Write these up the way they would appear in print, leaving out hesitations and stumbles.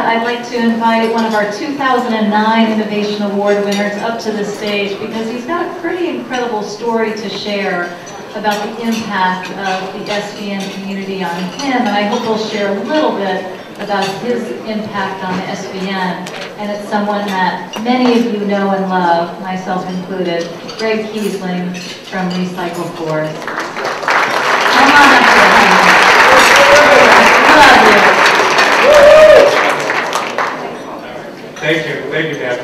I'd like to invite one of our 2009 Innovation Award winners up to the stage because he's got a pretty incredible story to share about the impact of the SVN community on him, and I hope he'll share a little bit about his impact on the SVN. And it's someone that many of you know and love, myself included, Greg Kiesling from Recycle Force. Come on up here. Love you. Thank you, Deb.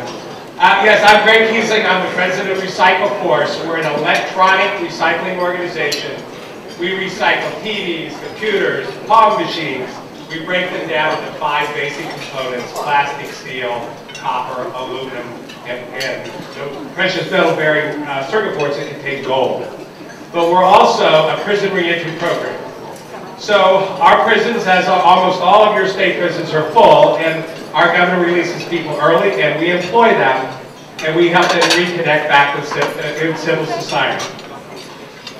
Yes, I'm Greg Kiesling. I'm the president of Recycle Force. We're an electronic recycling organization. We recycle TVs, computers, Pong machines. We break them down into 5 basic components: plastic, steel, copper, aluminum, and precious metal bearing circuit boards that contain gold. But we're also a prison reentry program. So our prisons, as almost all of your state prisons, are full, and our governor releases people early, and we employ them, and we help them reconnect back with civil society.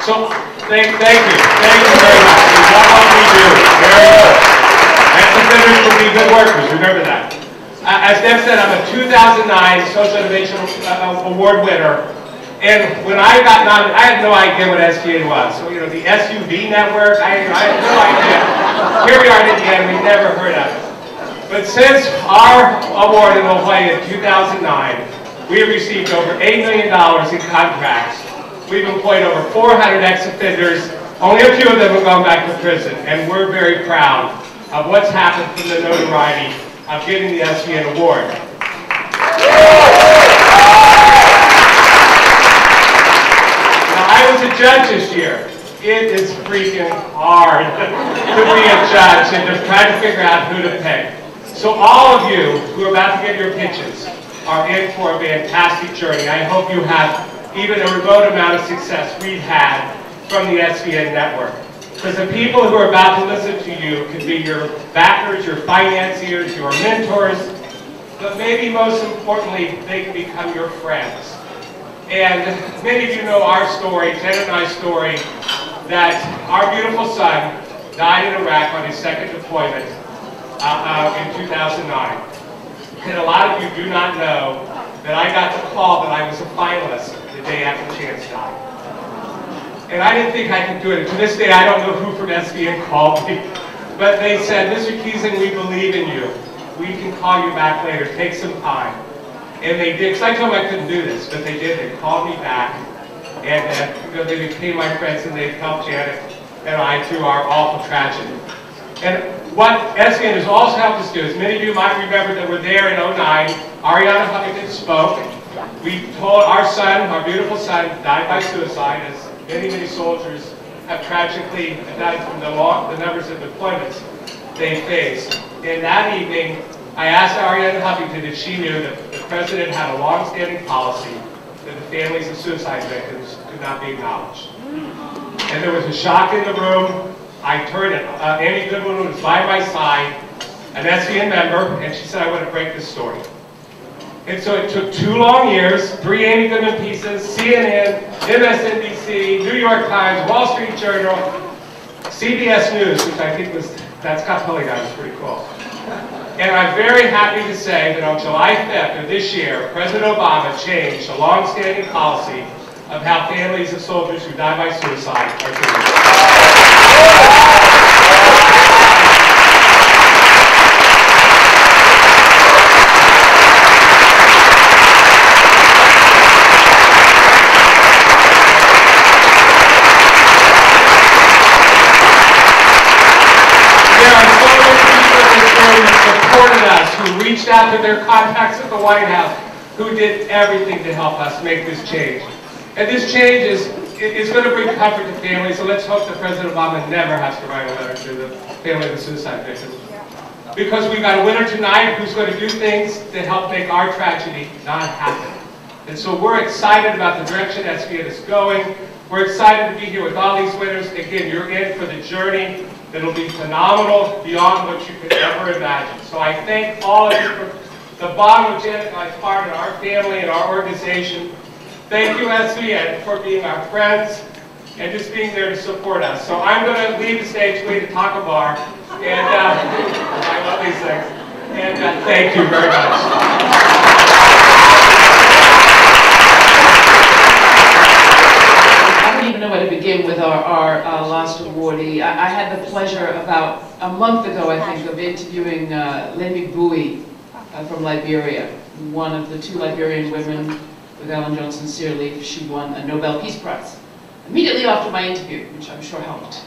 So thank you very much. We love what we do. Very good. Ex-offenders will be good workers. Remember that. As Deb said, I'm a 2009 Social Innovation Award winner. And when I got nominated, I had no idea what SVN was. So, you know, the SUV network, I had no idea. Here we are in Indiana, we never heard of it. But since our award in Hawaii in 2009, we have received over $8 million in contracts. We've employed over 400 ex-offenders. Only a few of them have gone back to prison. And we're very proud of what's happened from the notoriety of getting the SVN award. I was a judge this year. It is freaking hard to be a judge and to try to figure out who to pick. So all of you who are about to get your pitches are in for a fantastic journey. I hope you have even a remote amount of success we've had from the SVN network. Because the people who are about to listen to you can be your backers, your financiers, your mentors, but maybe most importantly, they can become your friends. And many of you know our story, Jen and I's story, that our beautiful son died in Iraq on his second deployment in 2009. And a lot of you do not know that I got the call that I was a finalist the day after Chance died. And I didn't think I could do it. And to this day, I don't know who from SVN called me. But they said, Mr. Kiesling, we believe in you. We can call you back later. Take some time. And they did, because I told them I couldn't do this, but they did. They called me back, and you know, they became my friends, and they've helped Janet and I through our awful tragedy. And what SVN has also helped us do is, many of you might remember that we're there in 2009. Ariana Huntington spoke. We told our son, our beautiful son, died by suicide, as many soldiers have tragically died from the numbers of deployments they faced. And that evening, I asked Ariana Huntington if she knew that the President had a long-standing policy that the families of suicide victims could not be acknowledged. And there was a shock in the room. I turned it. Amy Goodwin, who was by my side, an SVN member, and she said, I want to break this story. And so it took 2 long years, 3 Amy Goodwin pieces, CNN, MSNBC, New York Times, Wall Street Journal, CBS News, which I think was, that Scott Pelley guy was pretty cool. And I'm very happy to say that on July 5th of this year, President Obama changed a long-standing policy of how families of soldiers who die by suicide are treated. There are so many people in this room that supported us, who reached out to their contacts at the White House, who did everything to help us make this change. And this change is going to bring comfort to families, so let's hope that President Obama never has to write a letter to the family of the suicide victims. Because we've got a winner tonight who's going to do things to help make our tragedy not happen. And so we're excited about the direction SVN is going. We're excited to be here with all these winners. Again, you're in for the journey that'll be phenomenal beyond what you could ever imagine. So I thank all of you for the bottom of Janet and I's part in our family and our organization. Thank you, SVN, for being our friends and just being there to support us. So I'm going to leave the stage, we need to talk a bar, and I love these things. And thank you very much. I don't even know where to begin with our last awardee. I had the pleasure about a month ago, I think, of interviewing Lemi Bowie from Liberia, one of the 2 Liberian women with Ellen Johnson Sirleaf. She won a Nobel Peace Prize immediately after my interview, which I'm sure helped.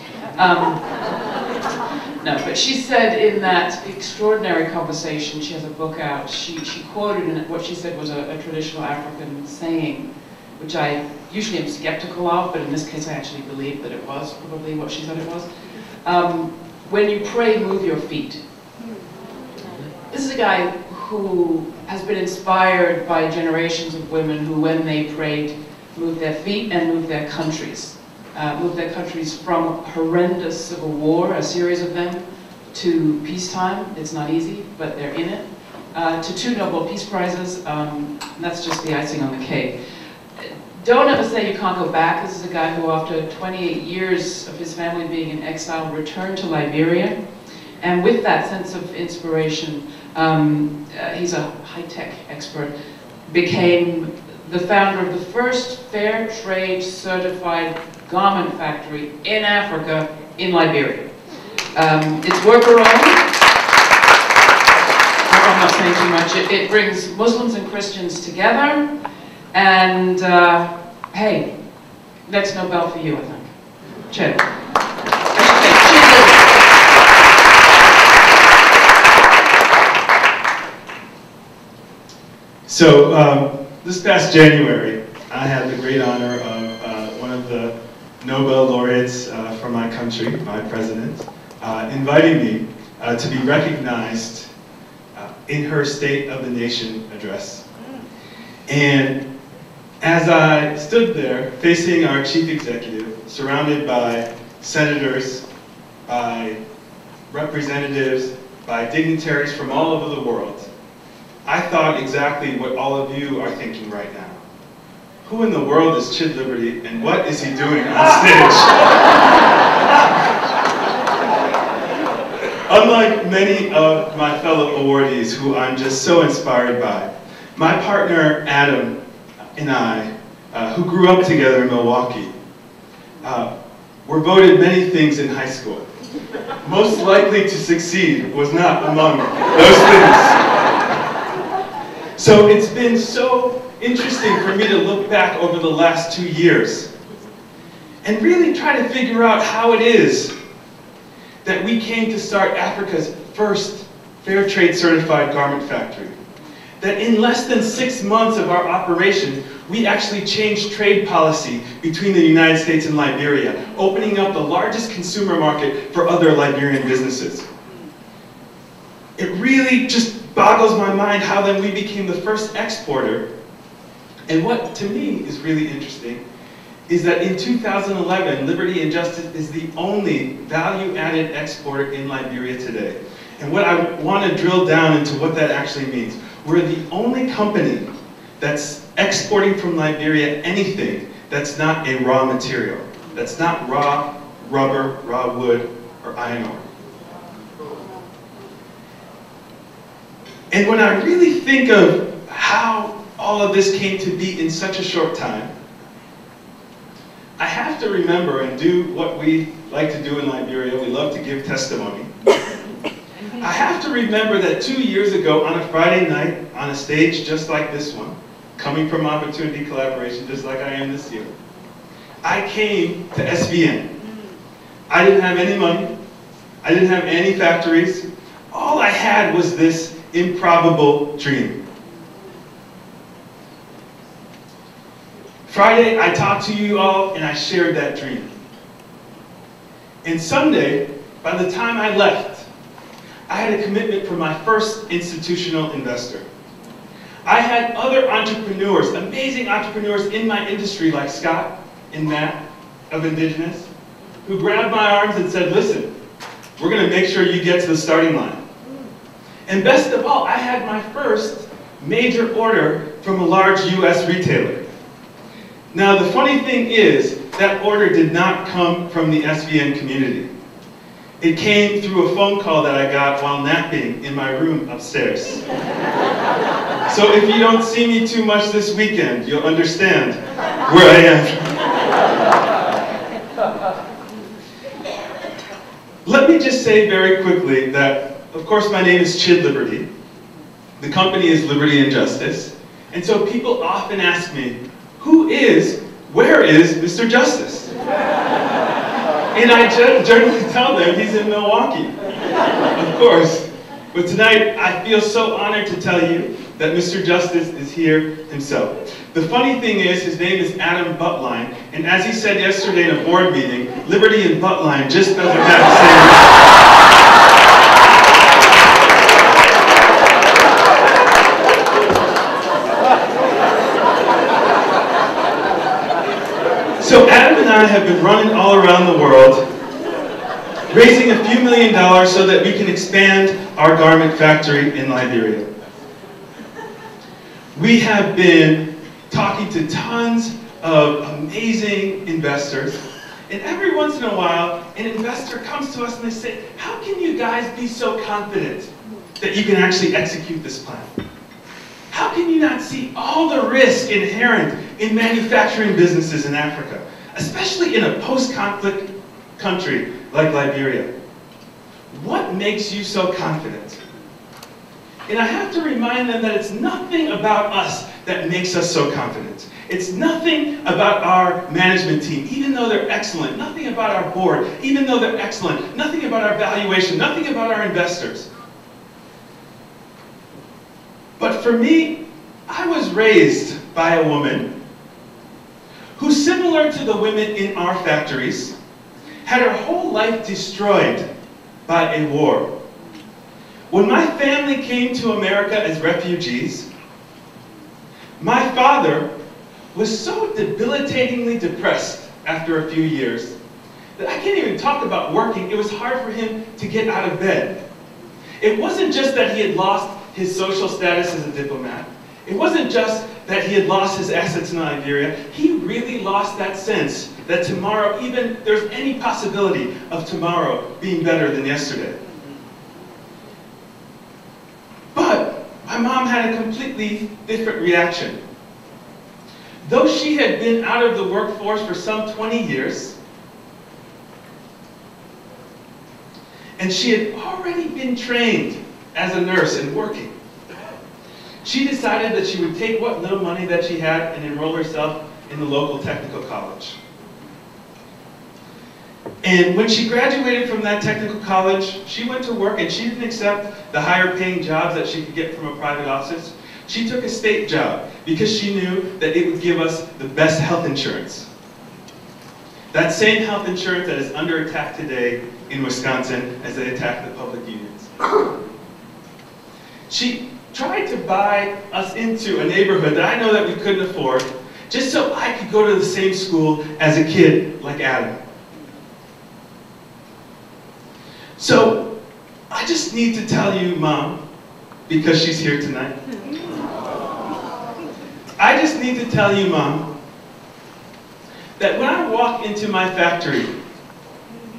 No, but she said in that extraordinary conversation, she has a book out, she quoted in it what she said was a traditional African saying, which I usually am skeptical of, but in this case I actually believe that it was probably what she said it was. When you pray, move your feet. This is a guy who has been inspired by generations of women who, when they prayed, moved their feet and moved their countries. Moved their countries from horrendous civil war, a series of them, to peacetime. It's not easy, but they're in it. To 2 Nobel Peace Prizes. That's just the icing on the cake. Don't ever say you can't go back. This is a guy who, after 28 years of his family being in exile, returned to Liberia. And with that sense of inspiration, he's a high-tech expert, became the founder of the first fair trade certified garment factory in Africa, in Liberia. It's worker-owned. I'm not saying too much. It brings Muslims and Christians together, and hey, next Nobel for you, I think. Cheers. So this past January, I had the great honor of one of the Nobel laureates from my country, my president, inviting me to be recognized in her State of the Nation address. And as I stood there facing our chief executive, surrounded by senators, by representatives, by dignitaries from all over the world, I thought exactly what all of you are thinking right now. Who in the world is Chid Liberty, and what is he doing on stage? Unlike many of my fellow awardees who I'm just so inspired by, my partner Adam and I, who grew up together in Milwaukee, were voted many things in high school. Most likely to succeed was not among those things. So it's been so interesting for me to look back over the last 2 years and really try to figure out how it is that we came to start Africa's first fair trade certified garment factory. That in less than 6 months of our operation, we actually changed trade policy between the United States and Liberia, opening up the largest consumer market for other Liberian businesses. It really just boggles my mind how then we became the first exporter. And what to me is really interesting is that in 2011, Liberty and Justice is the only value-added exporter in Liberia today. And what I want to drill down into what that actually means. We're the only company that's exporting from Liberia anything that's not a raw material, that's not raw rubber, raw wood, or iron ore. And when I really think of how all of this came to be in such a short time, I have to remember and do what we like to do in Liberia. We love to give testimony. I have to remember that 2 years ago on a Friday night on a stage just like this one, coming from Opportunity Collaboration just like I am this year, I came to SVN. I didn't have any money. I didn't have any factories. All I had was this improbable dream. Friday, I talked to you all and I shared that dream. And Sunday, by the time I left, I had a commitment from my first institutional investor. I had other entrepreneurs, amazing entrepreneurs in my industry like Scott and Matt of Indigenous, who grabbed my arms and said, listen, we're going to make sure you get to the starting line. And best of all, I had my first major order from a large US retailer. Now the funny thing is, that order did not come from the SVN community. It came through a phone call that I got while napping in my room upstairs. So if you don't see me too much this weekend, you'll understand where I am. Let me just say very quickly that, of course, my name is Chid Liberty. The company is Liberty and Justice. And so people often ask me, where is Mr. Justice? And I generally tell them he's in Milwaukee, of course. But tonight, I feel so honored to tell you that Mr. Justice is here himself. The funny thing is, his name is Adam Buttline, and as he said yesterday in a board meeting, Liberty and Buttline just doesn't have the same. So Adam and I have been running all around the world, raising a few $1 million so that we can expand our garment factory in Liberia. We have been talking to tons of amazing investors, and every once in a while, an investor comes to us and they say, how can you guys be so confident that you can actually execute this plan? How can you not see all the risk inherent in manufacturing businesses in Africa, especially in a post-conflict country like Liberia? What makes you so confident? And I have to remind them that it's nothing about us that makes us so confident. It's nothing about our management team, even though they're excellent. Nothing about our board, even though they're excellent. Nothing about our valuation. Nothing about our investors. But for me, I was raised by a woman who, similar to the women in our factories, had her whole life destroyed by a war. When my family came to America as refugees, my father was so debilitatingly depressed after a few years that I can't even talk about working. It was hard for him to get out of bed. It wasn't just that he had lost his social status as a diplomat. It wasn't just that he had lost his assets in Liberia. He really lost that sense that tomorrow, even there's any possibility of tomorrow being better than yesterday. But my mom had a completely different reaction. Though she had been out of the workforce for some 20 years, and she had already been trained as a nurse and working, she decided that she would take what little money that she had and enroll herself in the local technical college. And when she graduated from that technical college, she went to work, and she didn't accept the higher paying jobs that she could get from a private office. She took a state job because she knew that it would give us the best health insurance. That same health insurance that is under attack today in Wisconsin as they attack the public unions. She tried to buy us into a neighborhood that I know that we couldn't afford, just so I could go to the same school as a kid like Adam. So, I just need to tell you, Mom, because she's here tonight. I just need to tell you, Mom, that when I walk into my factory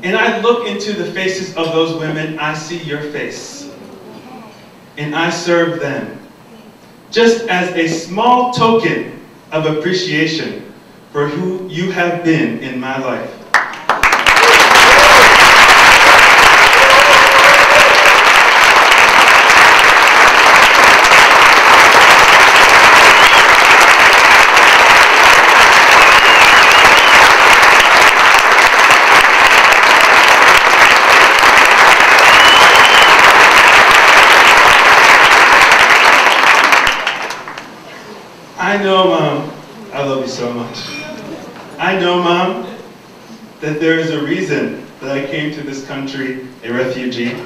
and I look into the faces of those women, I see your face. And I serve them, just as a small token of appreciation for who you have been in my life. I know, Mom, I love you so much. I know, Mom, that there is a reason that I came to this country a refugee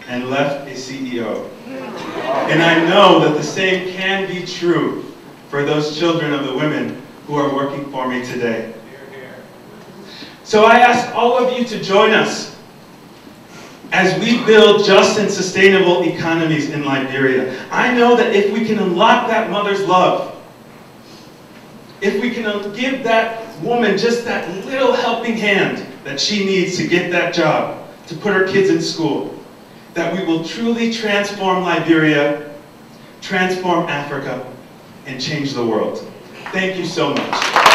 and left a CEO. And I know that the same can be true for those children of the women who are working for me today. So I ask all of you to join us as we build just and sustainable economies in Liberia. I know that if we can unlock that mother's love, if we can give that woman just that little helping hand that she needs to get that job, to put our kids in school, that we will truly transform Liberia, transform Africa, and change the world. Thank you so much.